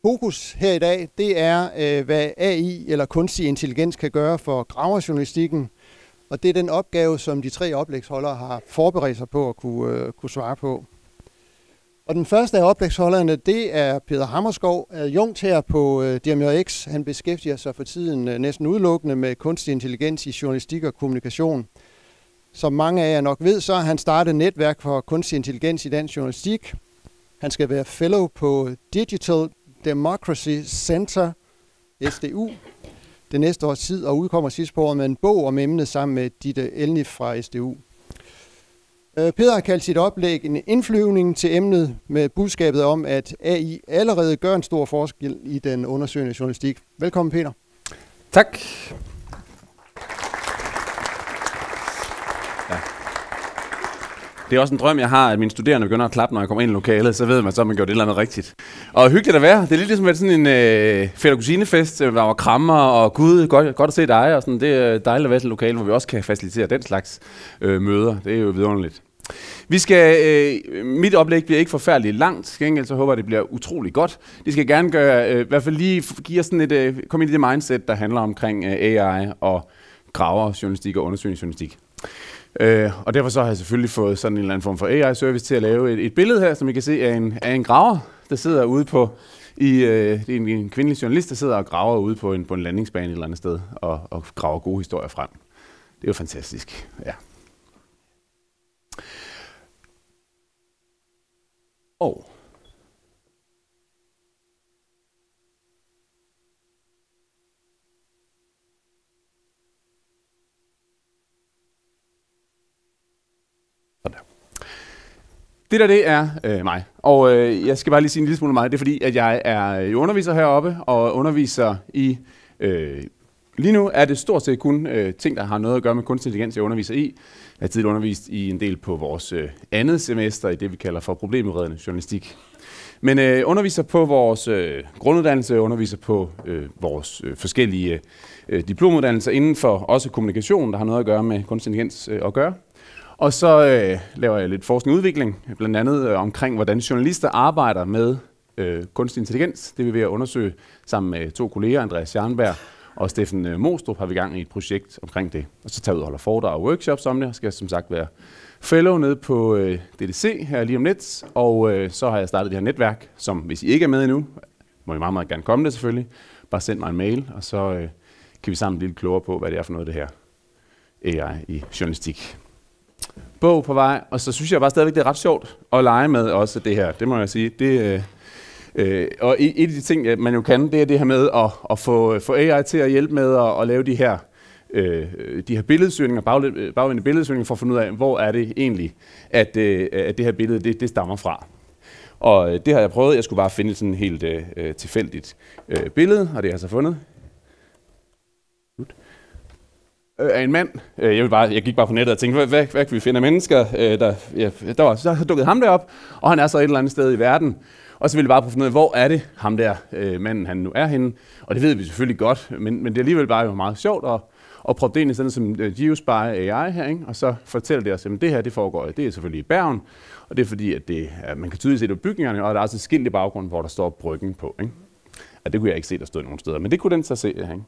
Fokus her i dag, det er, hvad AI eller kunstig intelligens kan gøre for graverjournalistikken. Og det er den opgave, som de 3 oplægsholdere har forberedt sig på at kunne svare på. Og den første af oplægsholderne, det er Peter Hammerskov, adjunkt her på DMJX. Han beskæftiger sig for tiden næsten udelukkende med kunstig intelligens i journalistik og kommunikation. Som mange af jer nok ved, så har han startet et netværk for kunstig intelligens i dansk journalistik. Han skal være fellow på Digital Democracy Center, SDU, det næste års tid, og udkommer sidst på året med en bog om emnet sammen med Ditte Elnif fra SDU. Peter har kaldt sit oplæg en indflyvning til emnet med budskabet om, at AI allerede gør en stor forskel i den undersøgende journalistik. Velkommen, Peter. Tak. Ja. Det er også en drøm, jeg har, at mine studerende begynder at klappe, når jeg kommer ind i lokalet, så ved man så, at man gør det eller andet rigtigt. Og hyggeligt at være. Det er lidt ligesom sådan en fætter-kusine-fest, hvor der var krammer, og gud, godt at se dig, og sådan. Det er dejligt at være til et lokale, hvor vi også kan facilitere den slags møder. Det er jo vidunderligt. Mit oplæg bliver ikke forfærdeligt langt, til gengæld så håber jeg, det bliver utrolig godt. De skal gerne gøre, i hvert fald lige give os sådan komme ind i det mindset, der handler omkring AI og graverjournalistik og undersøgende journalistik. Og derfor så har jeg selvfølgelig fået sådan en eller anden form for AI-service til at lave et billede her, som I kan se af en graver, der sidder ude på, det er en kvindelig journalist, der sidder og graver ude på en landingsbane et eller andet sted, og graver gode historier frem. Det er jo fantastisk, ja. Det der, det er mig. Og jeg skal bare lige sige en lille smule om mig. Det er fordi, at jeg er underviser heroppe, og underviser i... lige nu er det stort set kun ting, der har noget at gøre med kunstig intelligens, jeg underviser i. Jeg har tidligere undervist i en del på vores andet semester, i det vi kalder for problemudredende journalistik. Men underviser på vores grunduddannelse, underviser på vores forskellige diplomuddannelser inden for også kommunikation, der har noget at gøre med kunstig intelligens at gøre. Og så laver jeg lidt forskning og udvikling, blandt andet omkring, hvordan journalister arbejder med kunstig intelligens. Det vil vi ved at undersøge sammen med 2 kolleger, Andreas Scharnberg og Steffen Mostrup, har vi gang i et projekt omkring det. Og så tager jeg ud og holder foredrag og workshops om det, og skal som sagt være fellow nede på DDC her lige om lidt. Og så har jeg startet det her netværk, som hvis I ikke er med endnu, må I meget, meget gerne komme det selvfølgelig. Bare send mig en mail, og så kan vi sammen blive lidt klogere på, hvad det er for noget det her AI i journalistik. Bog på vej, og så synes jeg bare stadigvæk, det er ret sjovt at lege med også det her. Det må jeg sige. Og et af de ting, man jo kan, det er det her med at få AI til at hjælpe med at lave de her billedsøgninger, bagvendte billedsøgninger, for at finde ud af, hvor er det egentlig, at det her billede, det stammer fra. Og det har jeg prøvet. Jeg skulle bare finde sådan et helt tilfældigt billede, og det har jeg så fundet. Af en mand. Jeg gik bare på nettet og tænkte, hvad kan vi finde af mennesker? Så dukkede ham derop, og han er så et eller andet sted i verden. Og så ville jeg bare prøve at finde ud af, hvor er det ham der manden, han nu er henne. Og det ved vi selvfølgelig godt, men det er alligevel bare jo meget sjovt at prøve det ind i sådan som Geospy AI her, ikke? Og så fortæller det os, at det her det foregår, det er selvfølgelig i Bergen, og det er fordi, at man kan tydeligt se det på bygningerne, og der er også et skilt i baggrunden, hvor der står Bryggen på, ikke? Og det kunne jeg ikke se, der stod nogen steder, men det kunne den så se, ikke?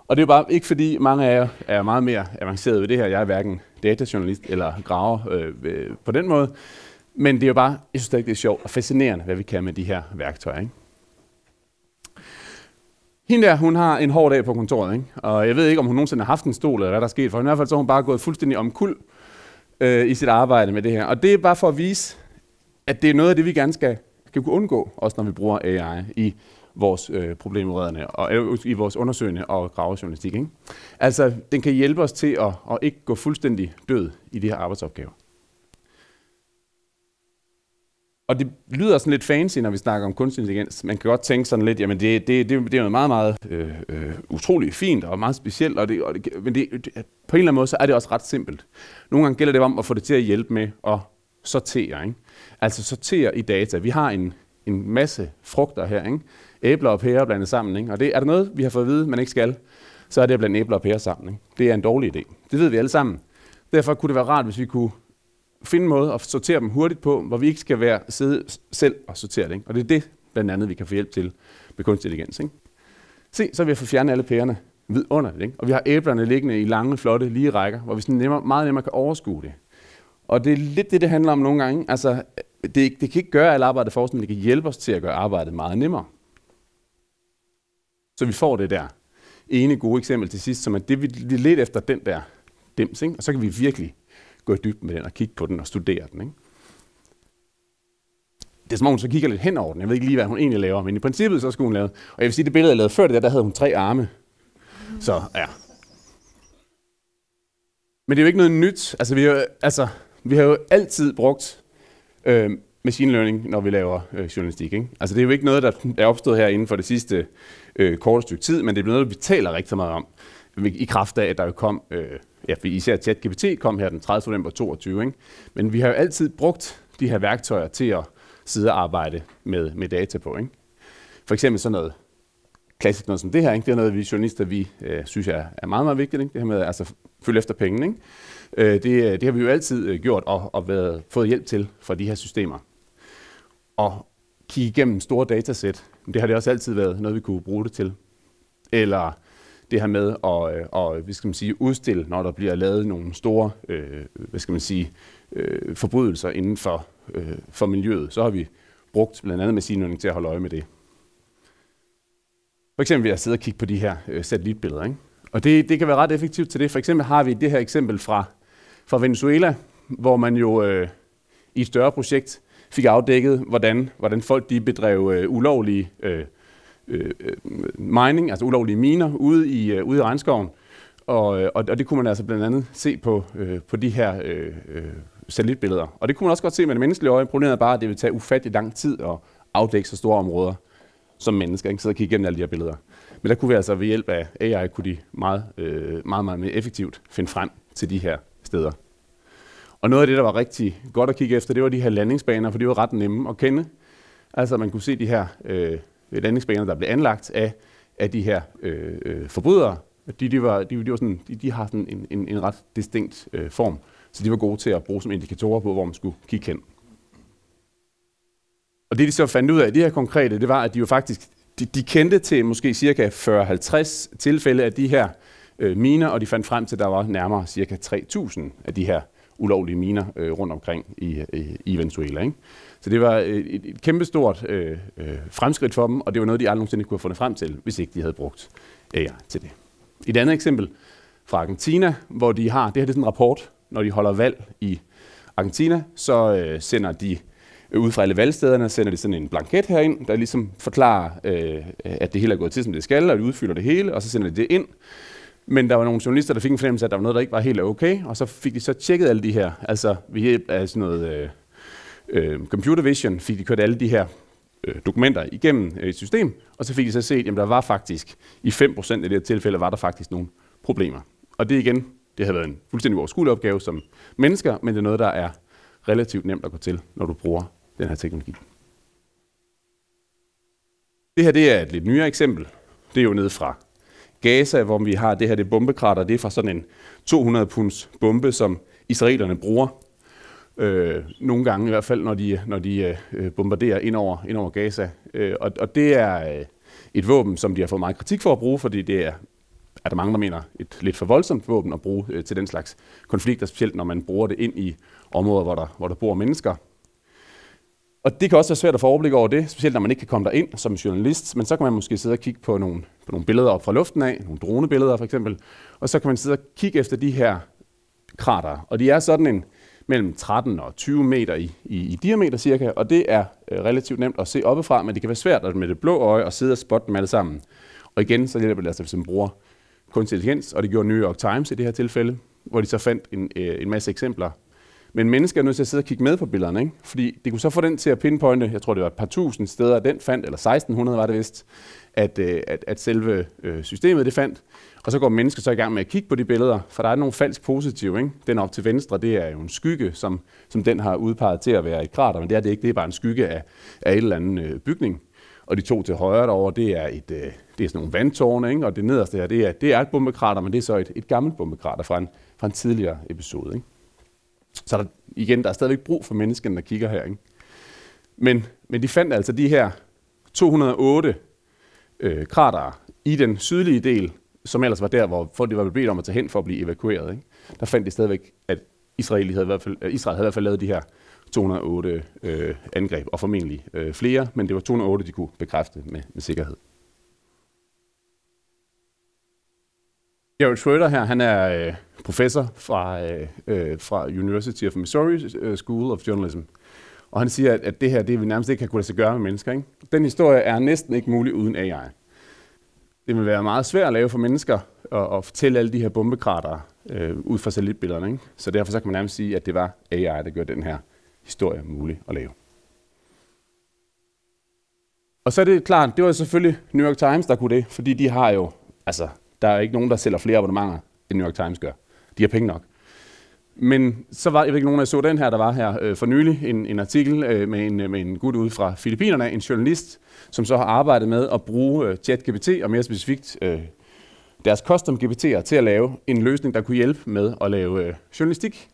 Og det er jo bare ikke fordi mange af jer er meget mere avanceret ved det her. Jeg er hverken datajournalist eller graver på den måde. Men det er jo bare, jeg synes det er sjovt og fascinerende, hvad vi kan med de her værktøjer, ikke? Hende der, hun har en hård dag på kontoret, ikke? Og jeg ved ikke, om hun nogensinde har haft en stol, eller hvad der er sket for hende. I hvert fald så har hun bare gået fuldstændig omkuld i sit arbejde med det her. Og det er bare for at vise, at det er noget af det, vi gerne skal kunne undgå, også når vi bruger AI i vores problemudredende og i vores undersøgende og gravejournalistik, ikke? Altså, den kan hjælpe os til at ikke gå fuldstændig død i de her arbejdsopgaver. Og det lyder sådan lidt fancy, når vi snakker om kunstig intelligens. Man kan godt tænke sådan lidt, jamen det er noget meget, meget utroligt fint og meget specielt, men på en eller anden måde, så er det også ret simpelt. Nogle gange gælder det om at få det til at hjælpe med at sortere, ikke? Altså sortere i data. Vi har en masse frugter her, ikke? Æbler og pærer blandet sammen, ikke? Og er der noget, vi har fået at vide, man ikke skal, så er det at blande æbler og pærer sammen, ikke? Det er en dårlig idé. Det ved vi alle sammen. Derfor kunne det være rart, hvis vi kunne finde en måde at sortere dem hurtigt på, hvor vi ikke skal sidde selv og sortere det, ikke? Og det er det, blandt andet, vi kan få hjælp til med kunstig intelligens. Ikke? Se, så har vi fået fjernet alle pærerne vidunderligt, ikke? Og vi har æblerne liggende i lange, flotte, lige rækker, hvor vi sådan meget nemmere kan overskue det. Og det er lidt det handler om nogle gange. Altså, det kan ikke gøre alt arbejdet for os, men det kan hjælpe os til at gøre arbejdet meget nemmere. Så vi får det der ene gode eksempel til sidst, som er det, vi lidt efter den der dims, ikke? Og så kan vi virkelig gå i dybden med den og kigge på den og studere den. Ikke? Det er som om hun så kigger lidt hen over den. Jeg ved ikke lige, hvad hun egentlig laver, men i princippet så skulle hun lave. Og jeg vil sige, det billede, jeg lavede før det der havde hun 3 arme. Så ja. Men det er jo ikke noget nyt. Vi har jo altid brugt machine learning, når vi laver journalistik. Ikke? Altså det er jo ikke noget, der er opstået her inden for det sidste korte stykke tid, men det er noget, vi taler rigtig meget om. I kraft af, at der jo kom, især ChatGPT kom her den 30. november 2022. Ikke? Men vi har jo altid brugt de her værktøjer til at sidde og arbejde med data på. Ikke? For eksempel sådan noget klassisk noget som det her, ikke? Det er noget, vi journalister synes er meget, meget vigtigt. Ikke? Det her med at følge efter pengene. Ikke? Det har vi jo altid gjort og fået hjælp til fra de her systemer. Og kigge igennem store datasæt, det har det også altid været noget, vi kunne bruge det til. Eller det her med at udstille, når der bliver lavet nogle store forbrydelser inden for miljøet. Så har vi brugt blandt andet machine learning til at holde øje med det. For eksempel ved at sidde og kigge på de her satellitbilleder. Ikke? Og det kan være ret effektivt til det. For eksempel har vi det her eksempel fra Venezuela, hvor man jo i et større projekt fik afdækket, hvordan folk de bedrev ulovlige mining, altså ulovlige miner, ude i regnskoven. Og det kunne man altså blandt andet se på de her satellitbilleder. Og det kunne man også godt se med det menneskelige øje. Problemet er bare, at det vil tage ufattelig lang tid at afdække så store områder som mennesker, ikke? Så at kigge igennem alle de her billeder. Men der kunne vi altså ved hjælp af AI kunne de meget mere effektivt finde frem til de her steder. Og noget af det, der var rigtig godt at kigge efter, det var de her landingsbaner, for det var ret nemme at kende. Altså man kunne se de her landingsbaner, der blev anlagt af de her forbrydere. De har sådan en ret distinkt form, så de var gode til at bruge som indikatorer på, hvor man skulle kigge hen. Og det de så fandt ud af, de her konkrete, det var, at de jo faktisk, de kendte til måske cirka 40-50 tilfælde af de her miner, og de fandt frem til, at der var nærmere cirka 3.000 af de her ulovlige miner rundt omkring i Venezuela. Ikke? Så det var et kæmpestort fremskridt for dem, og det var noget, de aldrig nogensinde kunne have fundet frem til, hvis ikke de havde brugt AI til det. Et andet eksempel fra Argentina, hvor de har, det her det er sådan en rapport, når de holder valg i Argentina, så sender de ud fra alle valgstederne, sender de sådan en blanket herind, der ligesom forklarer, at det hele er gået til, som det skal, og de udfylder det hele, og så sender de det ind. Men der var nogle journalister, der fik en fornemmelse af, at der var noget, der ikke var helt okay, og så fik de så tjekket alle de her, altså ved hjælp af sådan noget computer vision, fik de kørt alle de her dokumenter igennem et system, og så fik de så set, at der var faktisk, i 5% af de her tilfælde, var der faktisk nogle problemer. Og det igen, det havde været en fuldstændig uoverskuelig opgave som mennesker, men det er noget, der er relativt nemt at gå til, når du bruger den her teknologi. Det her det er et lidt nyere eksempel. Det er jo nede fra Gaza, hvor vi har det her det bombekrater. Det er fra sådan en 200 punds bombe, som israelerne bruger. Nogle gange i hvert fald, når de bombarderer ind over Gaza. Og det er et våben, som de har fået meget kritik for at bruge, fordi det er der mange, der mener et lidt for voldsomt våben at bruge til den slags konflikter, specielt når man bruger det ind i områder, hvor der bor mennesker. Og det kan også være svært at få overblik over det, specielt når man ikke kan komme derind som journalist, men så kan man måske sidde og kigge på nogle billeder op fra luften af, nogle dronebilleder for eksempel, og så kan man sidde og kigge efter de her krater. Og de er sådan mellem 13 og 20 meter i diameter cirka, og det er relativt nemt at se oppefra, men det kan være svært med det blå øje at sidde og spotte dem alle sammen. Og igen, så hjælper det altså, hvis man bruger kunstig intelligens, og det gjorde New York Times i det her tilfælde, hvor de så fandt en masse eksempler. Men mennesker er nødt til at sidde og kigge med på billederne, ikke? Fordi det kunne så få den til at pinpointe, jeg tror det var et par tusind steder, den fandt, eller 1600 var det vist, at selve systemet det fandt. Og så går mennesker så i gang med at kigge på de billeder, for der er nogle falsk positive, ikke? Den op til venstre, det er jo en skygge, som den har udpeget til at være et krater, men det er det ikke, det er bare en skygge af et eller andet bygning. Og de to til højre derovre, det er sådan nogle vandtårne, ikke? Og det nederste her, det er et bombekrater, men det er så et gammelt bombekrater fra en tidligere episode, ikke? Så der er stadigvæk brug for menneskene, der kigger her, ikke? Men de fandt altså de her 208 kratere i den sydlige del, som ellers var der, hvor folk var bedt om at tage hen for at blive evakueret. Ikke? Der fandt de stadigvæk, at Israel havde i hvert fald lavet de her 208 angreb, og formentlig flere, men det var 208, de kunne bekræfte med sikkerhed. Jared Schroeder her, han er professor fra University of Missouri School of Journalism. Og han siger, at det her, det vi nærmest ikke kan kunne lade sig gøre med mennesker. Ikke? Den historie er næsten ikke mulig uden AI. Det vil være meget svært at lave for mennesker at fortælle alle de her bombekratere ud fra satellitbillederne. Ikke? Så derfor så kan man nærmest sige, at det var AI, der gjorde den her historie mulig at lave. Og så er det klart, det var selvfølgelig New York Times, der kunne det, fordi de har jo, altså, der er ikke nogen, der sælger flere abonnementer, end New York Times gør. De har penge nok. Men så var, jeg ved ikke, nogen af så den her, der var her for nylig, en artikel med en gut ude fra Filippinerne, en journalist, som så har arbejdet med at bruge ChatGPT, og mere specifikt deres custom GPT'er, til at lave en løsning, der kunne hjælpe med at lave journalistik.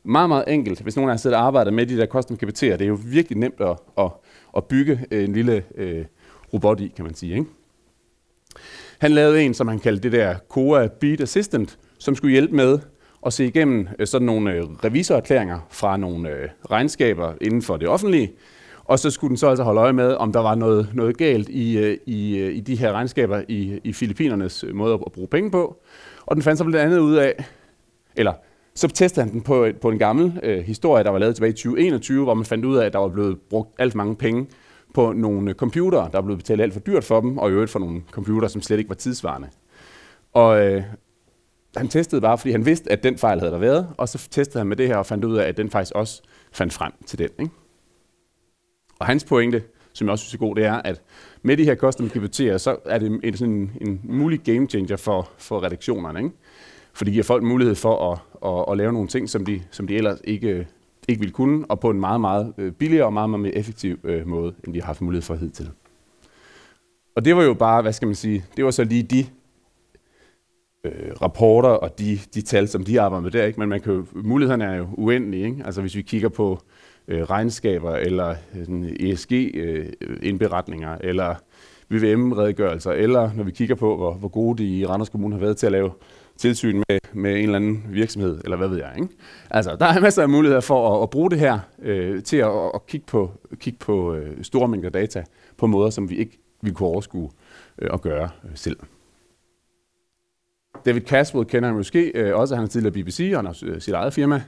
Meget, meget enkelt. Hvis nogen af jer sidder og arbejder med de der custom GPT'er, det er jo virkelig nemt at bygge en lille robot i, kan man sige. Ikke? Han lavede en, som han kaldte det der Koa Beat Assistant, som skulle hjælpe med at se igennem sådan nogle revisorerklæringer fra nogle regnskaber inden for det offentlige, og så skulle den så altså holde øje med, om der var noget galt i de her regnskaber i Filippinernes måde at bruge penge på. Og den fandt så blandt andet ud af, eller så testede han den på en gammel historie, der var lavet tilbage i 2021, hvor man fandt ud af, at der var blevet brugt alt for mange penge på nogle computere, der var blevet betalt alt for dyrt for dem, og i øvrigt for nogle computere, som slet ikke var tidsvarende. Og han testede bare, fordi han vidste, at den fejl havde der været, og så testede han med det her og fandt ud af, at den faktisk også fandt frem til den. Ikke? Og hans pointe, som jeg også synes er god, det er, at med de her custom GPT'er, så er det en mulig game changer for redaktionerne. Ikke? For det giver folk mulighed for at lave nogle ting, som de ellers ikke ville kunne, og på en meget, meget billigere og meget, meget mere effektiv måde, end de har haft mulighed for hidtil. Og det var jo bare, hvad skal man sige, det var så lige de rapporter og de tal, som de arbejder med der, ikke? Men mulighederne er jo uendelige. Ikke? Altså hvis vi kigger på regnskaber, eller ESG-indberetninger, eller VVM-redegørelser, eller når vi kigger på, hvor gode de i Randers Kommune har været til at lave tilsyn med en eller anden virksomhed, eller hvad ved jeg. Ikke? Altså, der er masser af muligheder for at bruge det her til at kigge på store mængder data på måder, som vi ikke ville kunne overskue at gøre selv. David Caswell kender han måske også, han er tidligere BBC, og han har sit eget firma.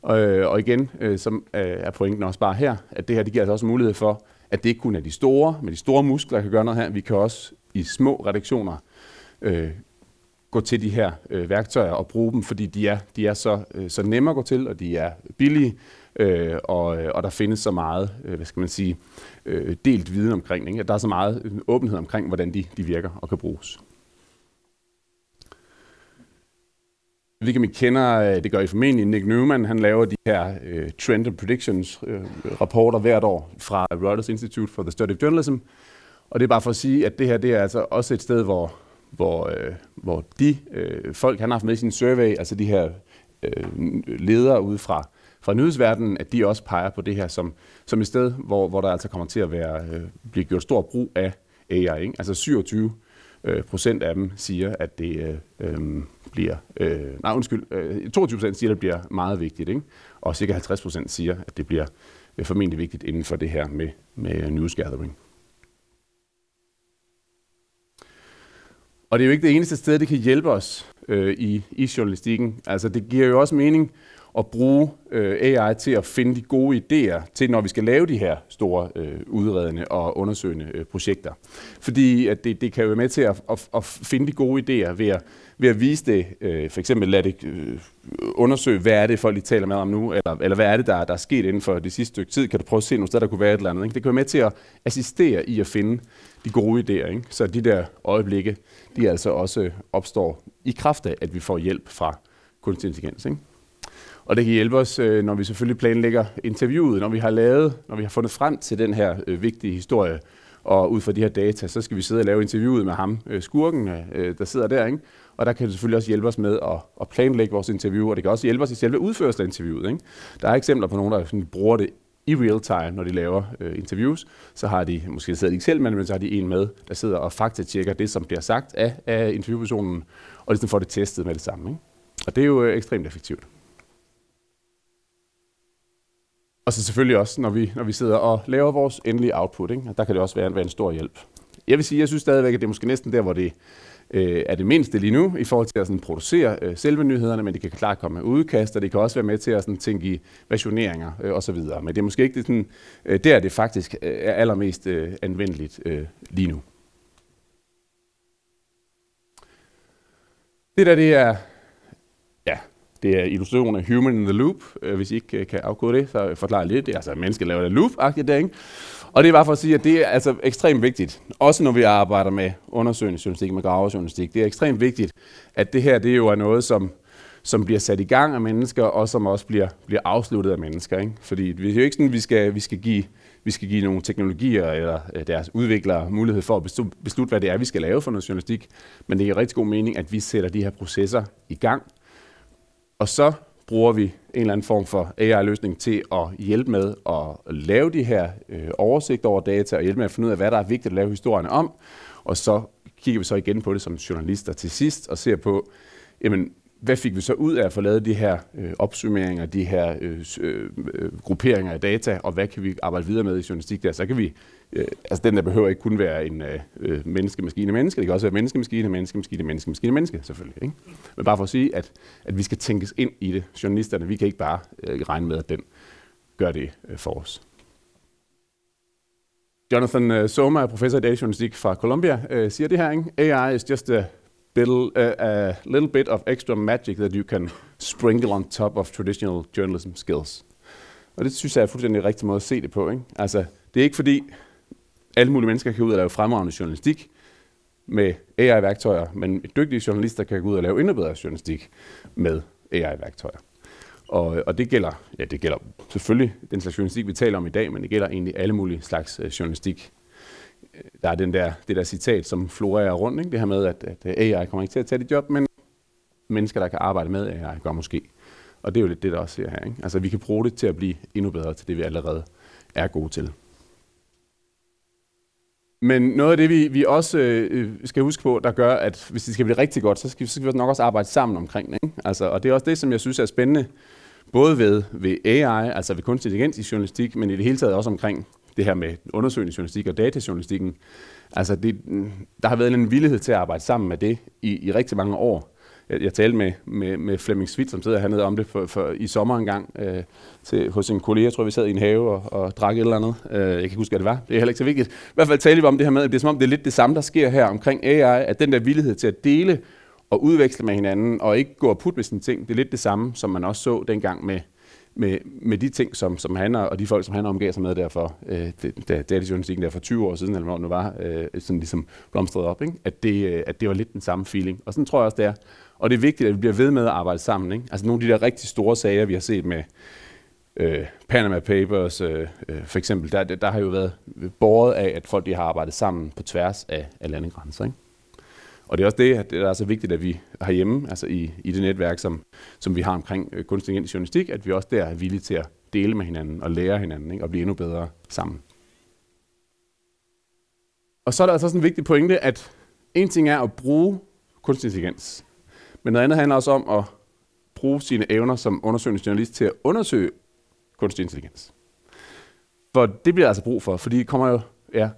Og igen, så er pointen også bare her, at det her det giver altså også mulighed for, at det ikke kun er de store, med de store muskler, der kan gøre noget her. Vi kan også i små redaktioner gå til de her værktøjer og bruge dem, fordi de er så nemme at gå til, og de er billige, og der findes så meget, hvad skal man sige, delt viden omkring, ikke? At der er så meget åbenhed omkring, hvordan de virker og kan bruges. Vi kender, det gør I formentlig, Nick Newman, han laver de her Trend and Predictions rapporter hvert år fra Reuters Institute for the Study of Journalism. Og det er bare for at sige, at det her det er altså også et sted, hvor de folk, han har haft med i sin survey, altså de her ledere ude fra nyhedsverdenen, at de også peger på det her som et sted, hvor der altså kommer til at blive gjort stor brug af AI. Ikke? Altså 27% af dem siger, at det bliver... 22% siger, at det bliver meget vigtigt, ikke? Og cirka 50% siger, at det bliver formentlig vigtigt inden for det her med news gathering. Og det er jo ikke det eneste sted, det kan hjælpe os i journalistikken. Altså det giver jo også mening at bruge AI til at finde de gode idéer til, når vi skal lave de her store udredende og undersøgende projekter. Fordi at det kan jo være med til at finde de gode idéer ved at vise det, for eksempel lade det undersøge, hvad er det folk de taler med om nu, eller hvad er det, der er sket inden for det sidste stykke tid. Kan du prøve at se nogle steder, der kunne være et eller andet. Ikke? Det kan være med til at assistere i at finde de gode idéer. Ikke? Så de der øjeblikke, de altså også opstår i kraft af, at vi får hjælp fra kunstig intelligens. Ikke? Og det kan hjælpe os, når vi selvfølgelig planlægger interviewet, når vi har fundet frem til den her vigtige historie, og ud fra de her data, så skal vi sidde og lave interviewet med ham, skurken, der sidder der, ikke? Og der kan det selvfølgelig også hjælpe os med at planlægge vores interview, og det kan også hjælpe os i selve udførelsen af interviewet, ikke? Der er eksempler på nogen, der sådan bruger det i real time, når de laver interviews, så har de, måske sidder de ikke selv, men så har de en med, der sidder og faktatjekker det, som bliver sagt af interviewpersonen, og ligesom får det testet med det samme. Ikke? Og det er jo ekstremt effektivt. Og så selvfølgelig også, når vi sidder og laver vores endelige output, ikke? Der kan det også være en stor hjælp. Jeg vil sige, jeg synes stadigvæk, at det er måske næsten der, hvor det er det mindste lige nu, i forhold til at sådan producere selve nyhederne, men det kan klart komme med udkast, og det kan også være med til at sådan tænke i versioneringer osv. Men det er måske ikke det sådan, der det faktisk er allermest anvendeligt lige nu. Det der, det er illustration af Human in the Loop. Hvis I ikke kan afkode det, så forklarer jeg lidt. Det er altså, at mennesker laver et loop-agtigt der, ikke? Og det er bare for at sige, at det er altså ekstremt vigtigt, også når vi arbejder med undersøgende journalistik, med gravejournalistik. Det er ekstremt vigtigt, at det her det jo er noget, som bliver sat i gang af mennesker, og som også bliver afsluttet af mennesker. Ikke? Fordi det er jo ikke sådan, at vi skal give nogle teknologier eller deres udviklere mulighed for at beslutte, hvad det er, vi skal lave for noget journalistik. Men det er en rigtig god mening, at vi sætter de her processer i gang. Og så bruger vi en eller anden form for AI-løsning til at hjælpe med at lave de her oversigter over data, og hjælpe med at finde ud af, hvad der er vigtigt at lave historierne om. Og så kigger vi så igen på det som journalister til sidst, og ser på, jamen, hvad fik vi så ud af at få lavet de her opsummeringer, de her grupperinger af data, og hvad kan vi arbejde videre med i journalistik der? Så kan vi, altså den der behøver ikke kun være en menneske-maskine-menneske, det kan også være menneske-maskine-menneske-maskine-menneske-maskine selvfølgelig. Ikke? Men bare for at sige, at vi skal tænkes ind i det. Journalisterne, vi kan ikke bare regne med, at den gør det for os. Jonathan Soma, professor i datajournalistik fra Columbia, siger det her, ikke? AI is just a little bit of extra magic that you can sprinkle on top of traditional journalism skills. Og det synes jeg er fuldstændig rigtig måde at se det på. Ikke? Altså, det er ikke fordi alle mulige mennesker kan ud og lave fremragende journalistik med AI-værktøjer, men dygtige journalister kan gå ud og lave endnu bedre journalistik med AI-værktøjer. Og det gælder selvfølgelig den slags journalistik, vi taler om i dag, men det gælder egentlig alle mulige slags journalistik. Der er det der citat, som florerer rundt, ikke? Det her med, at AI kommer ikke til at tage dit job, men mennesker, der kan arbejde med AI, gør måske. Og det er jo lidt det, der også ser her. Ikke? Altså, vi kan bruge det til at blive endnu bedre til det, vi allerede er gode til. Men noget af det, vi også skal huske på, der gør, at hvis det skal blive rigtig godt, så skal vi nok også arbejde sammen omkring det. Ikke? Altså, og det er også det, som jeg synes er spændende, både ved AI, altså ved kunstig intelligens i journalistik, men i det hele taget også omkring det her med undersøgende journalistik og datajournalistikken. Altså der har været en villighed til at arbejde sammen med det i rigtig mange år. Jeg talte med Flemming Svit, som sidder hernede om det i sommer engang hos en kollega. Jeg tror, vi sad i en have og drak et eller andet. Jeg kan ikke huske, hvad det var. Det er heller ikke så vigtigt. I hvert fald talte vi om det her med, at det er som om, det er lidt det samme, der sker her omkring AI, at den der villighed til at dele og udveksle med hinanden, og ikke gå og putte med sine ting, det er lidt det samme, som man også så dengang med de ting, som han og de folk, som han omgav sig med derfor, da datajournalistikken der for 20 år siden, eller hvor det nu var, sådan ligesom blomstrede op, ikke? At det var lidt den samme feeling. Og sådan tror jeg også, det er. Og det er vigtigt, at vi bliver ved med at arbejde sammen. Ikke? Altså nogle af de der rigtig store sager, vi har set med Panama Papers, for eksempel, der har jo været båret af, at folk de har arbejdet sammen på tværs af landegrænser. Ikke? Og det er også det, at det er så vigtigt, at vi herhjemme, altså i det netværk, som vi har omkring kunstig intelligens journalistik, at vi også der er villige til at dele med hinanden og lære hinanden, ikke? Og blive endnu bedre sammen. Og så er der altså sådan en vigtig pointe, at en ting er at bruge kunstig intelligens, men noget andet handler også om at bruge sine evner som undersøgende journalist til at undersøge kunstig intelligens. For det bliver altså brug for, fordi det kommer jo, ja,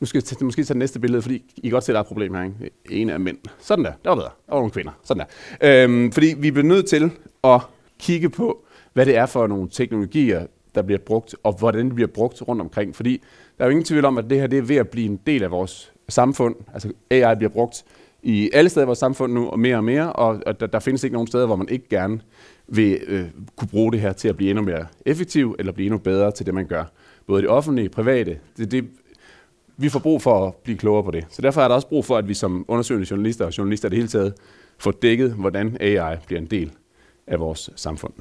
nu skal jeg måske tage det næste billede, fordi I kan godt se, at der er et problem her. Ikke? En af mænd. Sådan der. Der var bedre. Der var nogle kvinder. Sådan der. Fordi vi bliver nødt til at kigge på, hvad det er for nogle teknologier, der bliver brugt, og hvordan det bliver brugt rundt omkring. Fordi der er jo ingen tvivl om, at det her det er ved at blive en del af vores samfund. Altså AI bliver brugt i alle steder i vores samfund nu, og mere, og der findes ikke nogen steder, hvor man ikke gerne vil kunne bruge det her til at blive endnu mere effektiv, eller blive endnu bedre til det, man gør. Både det offentlige, private, vi får brug for at blive klogere på det. Så derfor er der også brug for, at vi som undersøgende journalister og journalister i det hele taget får dækket, hvordan AI bliver en del af vores samfund.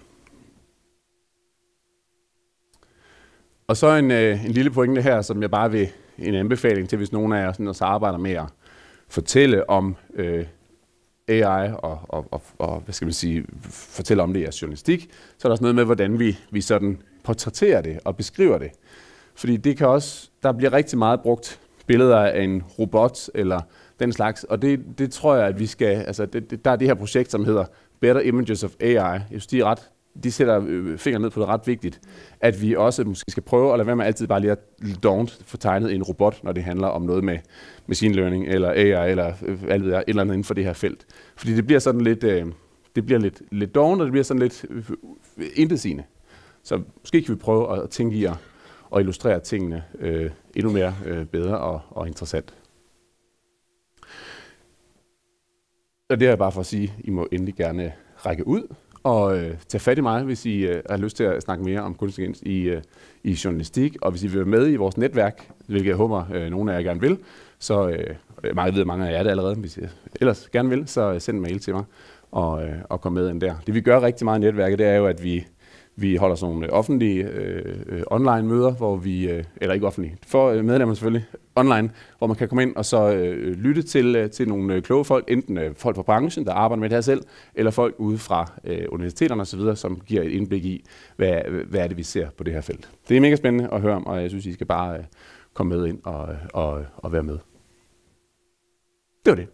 Og så en lille pointe her, som jeg bare vil en anbefaling til, hvis nogen af jer sådan, arbejder med at fortælle om AI og hvad skal man sige, fortælle om det i jeres journalistik. Så er der også noget med, hvordan vi sådan portrætterer det og beskriver det. Fordi det kan også, der bliver rigtig meget brugt billeder af en robot eller den slags, og det tror jeg, at vi skal, altså der er det her projekt, som hedder Better Images of AI. Jeg synes, de sætter fingeren ned på det ret vigtigt, at vi også måske skal prøve at lade være med altid bare lige at dårligt få tegnet en robot, når det handler om noget med machine learning eller AI eller alt et eller andet inden for det her felt. Fordi det bliver sådan lidt, det bliver lidt dårligt, og det bliver sådan lidt intetsigende. Så måske kan vi prøve at tænke i at illustrere tingene endnu mere bedre og interessant. Og det er bare for at sige, I må endelig gerne række ud og tage fat i mig, hvis I har lyst til at snakke mere om kunstig intelligens i journalistik. Og hvis I vil være med i vores netværk, hvilket jeg håber, nogle af jer gerne vil, så jeg ved, mange af jer det allerede, hvis I ellers gerne vil, så send en mail til mig og kom med ind der. Det vi gør rigtig meget i netværket, det er jo, at vi holder sådan nogle offentlige online møder, hvor vi, eller ikke offentlige, for medlemmer selvfølgelig, online, hvor man kan komme ind og så lytte til nogle kloge folk, enten folk fra branchen, der arbejder med det her selv, eller folk ude fra universiteterne osv., som giver et indblik i, hvad er det, vi ser på det her felt. Det er mega spændende at høre om, og jeg synes, I skal bare komme med ind og være med. Det var det.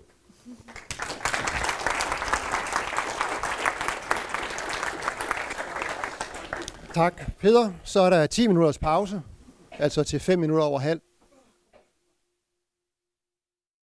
Tak, Peder. Så er der 10 minutters pause, altså til 5 minutter over halv.